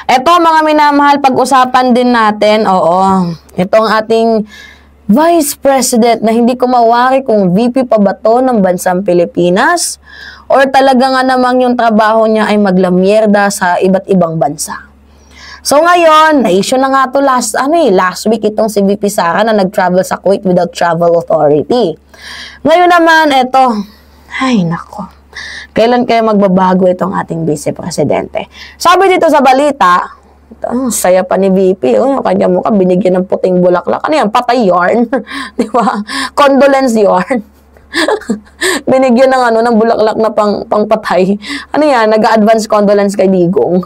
Eto mga minamahal, pag-usapan din natin, itong ating Vice President na hindi ko mawari kung VP pa ba to ng bansang Pilipinas or talaga nga namang yung trabaho niya ay maglamyerda sa iba't ibang bansa. So ngayon, na-issue na nga to last week itong si VP Sara na nag-travel sa Kuwait without travel authority. Ngayon naman, eto, ay nako, kailan kaya magbabago itong ating Vice Presidente? Sabi dito sa balita, saya pa ni VP, yung kanya mukha binigyan ng puting bulaklak. Ano yan? Patay yarn. Di ba? Condolence yarn. Binigyan ng bulaklak na pangpatay. Ano yan? Nag-advance condolence kay Digong.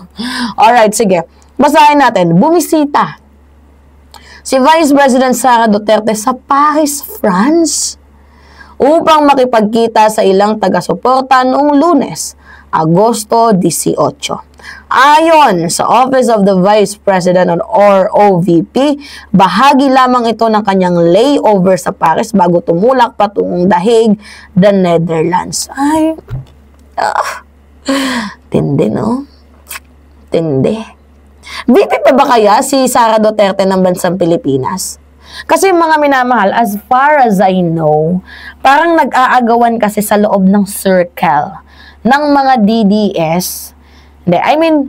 Alright, sige. Basahin natin. Bumisita si Vice President Sara Duterte sa Paris, France upang makipagkita sa ilang taga-suporta noong Lunes, Agosto 18. Ayon sa Office of the Vice President or OVP, bahagi lamang ito ng kanyang layover sa Paris bago tumulak patungong The Hague, the Netherlands. Ay, tindi, no? Tindi. VP pa ba kaya si Sara Duterte ng bansang Pilipinas? Kasi mga minamahal, as far as I know, parang nag-aagawan kasi sa loob ng circle ng mga DDS.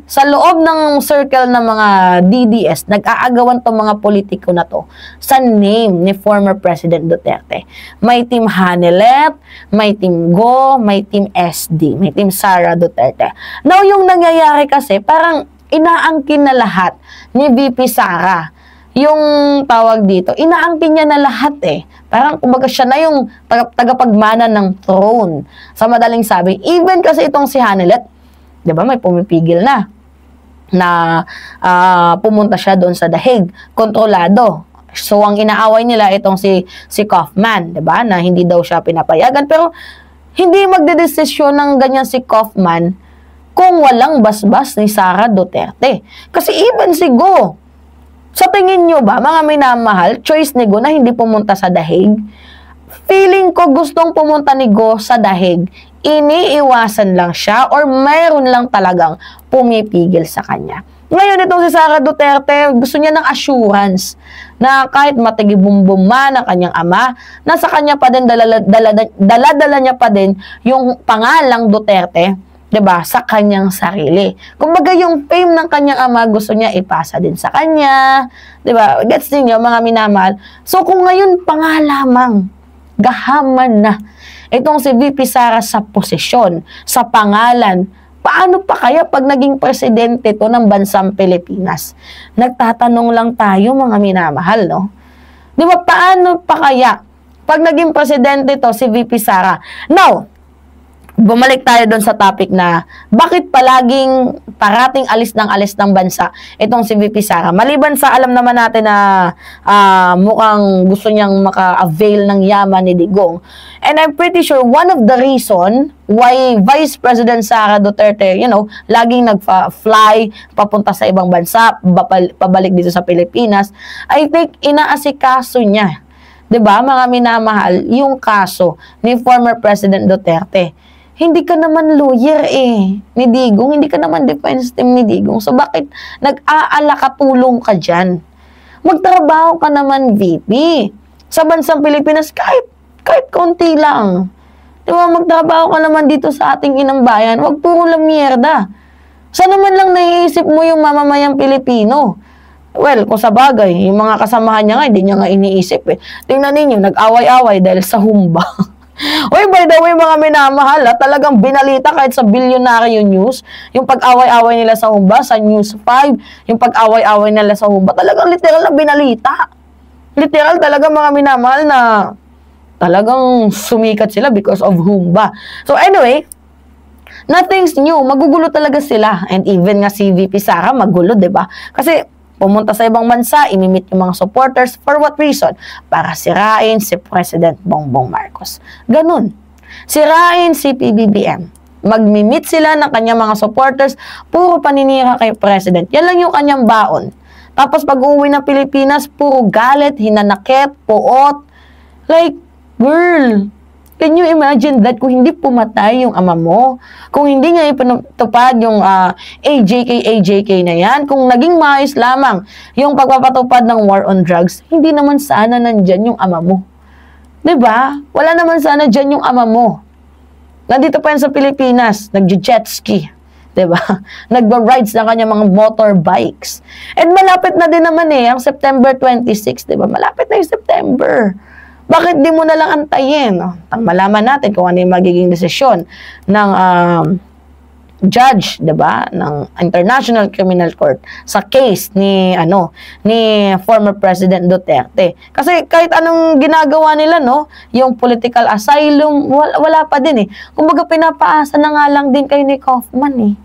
Sa loob ng circle ng mga DDS, nag-aagawan tong mga politiko na to sa name ni former President Duterte. May Team Hanelet, may Team Go, may Team SD, may Team Sara Duterte. Now, yung nangyayari kasi, parang inaangkin na lahat ni VP Sara. Yung tawag dito, inaangkin niya na lahat eh. Parang kumbaga siya na yung tagapagmana ng throne. Sa madaling sabi, even kasi itong si Hanelet, di ba, may pumipigil na pumunta siya doon sa The Hague, kontrolado. So, ang inaaway nila itong si Kaufman, di ba, na hindi daw siya pinapayagan. Pero, hindi magdedesisyon ng ganyan si Kaufman kung walang basbas ni Sara Duterte. Kasi even si Go, sa tingin nyo ba, mga minamahal, choice ni Go na hindi pumunta sa The Hague? Feeling ko gustong pumunta ni Go sa The Hague, iniiwasan lang siya or mayroon lang talagang pumipigil sa kanya. Ngayon itong si Sara Duterte, gusto niya ng assurance na kahit matigibumbum man ang kanyang ama, nasa kanya pa din, dala niya pa din yung pangalang Duterte, 'di ba, sa kanyang sarili. Kumbaga yung fame ng kanyang ama gusto niya ipasa din sa kanya, 'di ba? Gets niyo mga minamahal. So kung ngayon pa nga lamang gahaman na itong si VP Sara sa posisyon, sa pangalan, paano pa kaya pag naging presidente to ng bansang Pilipinas? Nagtatanong lang tayo mga minamahal, no? 'Di ba, paano pa kaya pag naging presidente to si VP Sara? Now, bumalik tayo doon sa topic na bakit palaging parating alis ng bansa itong si VP Sara. Maliban sa alam naman natin na mukhang gusto niyang maka-avail ng yaman ni Digong. And I'm pretty sure one of the reason why Vice President Sara Duterte, laging nag-fly papunta sa ibang bansa, pabalik dito sa Pilipinas, I think inaasikaso niya, 'di ba, mga minamahal, yung kaso ni former President Duterte. Hindi ka naman lawyer ni Digong, hindi ka naman defense team ni Digong. So bakit nag-aalakatulong ka dyan? Magtrabaho ka naman, VP. Sa bansang Pilipinas, kahit konti lang. Di ba, magtrabaho ka naman dito sa ating inang bayan. Huwag puro lang mierda. Saan naman lang naiisip mo yung mamamayang Pilipino? Well, kung sa bagay, yung mga kasamahan niya nga, hindi niya nga iniisip Tingnan ninyo, nag-away-away dahil sa humba. Uy, by the way, mga minamahal, talagang binalita kahit sa bilyonaryo news, yung pag-away-away nila sa humba, sa News 5, yung pag-away-away nila sa humba, talagang literal na binalita. Literal talaga mga minamahal na talagang sumikat sila because of humba. So anyway, nothing's new. Magugulo talaga sila. And even nga si VP Sara, magulo, diba? Kasi pumunta sa ibang bansa, imimit yung mga supporters. For what reason? Para sirain si President Bongbong Marcos. Ganun. Sirain si PBBM. Magmimit sila ng kanyang mga supporters, puro paninira kay President. Yan lang yung kanyang baon. Tapos pag-uwi ng Pilipinas, puro galit, hinanakit, puot. Like, girl, Can you imagine that kung hindi pumatay yung ama mo? Kung hindi nga ipatupad yung AJK na yan, kung naging maayos lamang yung pagpapatupad ng war on drugs, hindi naman sana nandyan yung ama mo. 'Di ba? Wala naman sana dyan yung ama mo. Nandito pa yan sa Pilipinas, nag-jet ski. 'Di ba? Nagba-rides na kanya mga motorbikes. And malapit na din naman ang September 26, 'di ba? Malapit na yung September. Bakit di mo na lang antayin? Malaman natin kung ano yung magiging desisyon ng judge, 'di ba, ng International Criminal Court sa case ni former President Duterte. Kasi kahit anong ginagawa nila, yung political asylum, wala pa din Kumbaga pinapaasa na nga lang din kayo ni Kaufman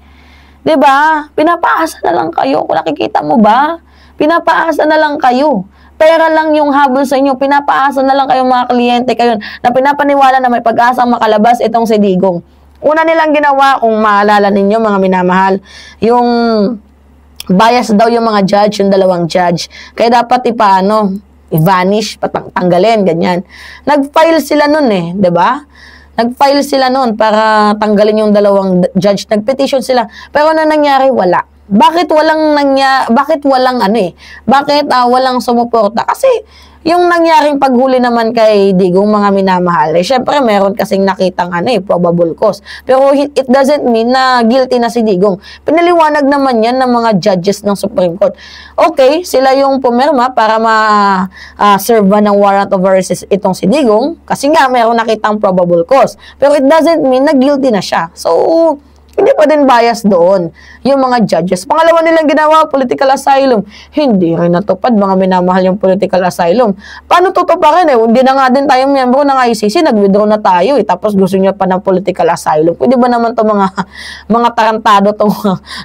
'Di ba? Pinapaasa na lang kayo. Kung nakikita mo ba? Pinapaasa na lang kayo. Pera lang yung habol sa inyo. Pinapaasa na lang kayong mga kliyente kayo na pinapaniwala na may pag-asang makalabas itong si Digong. Una nilang ginawa, kung maalala ninyo mga minamahal, yung bias daw yung mga judge, yung dalawang judge. Kaya dapat i-vanish, tanggalin, ganyan. Nag-file sila nun 'di ba? Nag-file sila nun para tanggalin yung dalawang judge. Nag-petition sila. Pero ano nangyari? Wala. Bakit walang sumuporta? Kasi yung nangyaring paghuli naman kay Digong, mga minamahal, syempre meron kasing nakitang probable cause. Pero it doesn't mean na guilty na si Digong. Pinaliwanag naman yan ng mga judges ng Supreme Court. Okay, sila yung pumirma para ma-serve ng warrant of arrest itong si Digong kasi nga meron nakitang probable cause. Pero it doesn't mean na guilty na siya. So, hindi pa din bias doon yung mga judges. Pangalawa nilang ginawa, political asylum. Hindi rin natupad, mga minamahal, yung political asylum. Paano tutupakin Hindi na nga din tayong miyembro ng ICC, nag-withdraw na tayo tapos gusto niya pa ng political asylum. Pwede ba naman to mga tarantado tong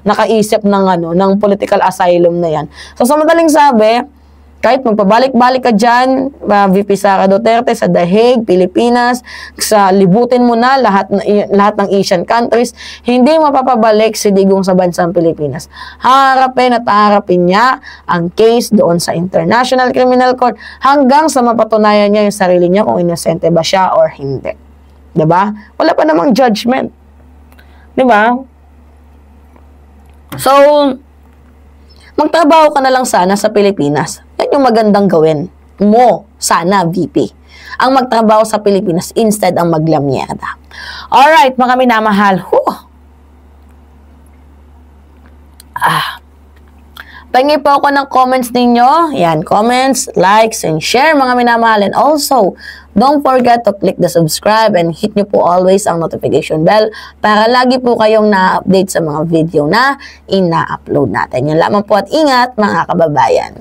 nakaisip ng political asylum na yan? So sa madaling sabi, kahit magpabalik-balik ka dyan, VP Sara Duterte, sa The Hague, Pilipinas, sa libutin mo na lahat ng Asian countries, hindi mapapabalik si Digong sa bansang Pilipinas. Harapin at harapin niya ang case doon sa International Criminal Court hanggang sa mapatunayan niya yung sarili niya kung inosente ba siya or hindi. 'Di ba? Wala pa namang judgment. 'Di ba? So, magtrabaho ka na lang sana sa Pilipinas. Yan yung magandang gawin mo, sana, VP. Ang magtrabaho sa Pilipinas instead ang maglamyerda. Alright, mga minamahal. Pahingi po ako ng comments ninyo. Yan, comments, likes, and share, mga minamahal. And also, don't forget to click the subscribe and hit nyo po always ang notification bell para lagi po kayong na-update sa mga video na ina-upload natin. Yan lamang po at ingat, mga kababayan.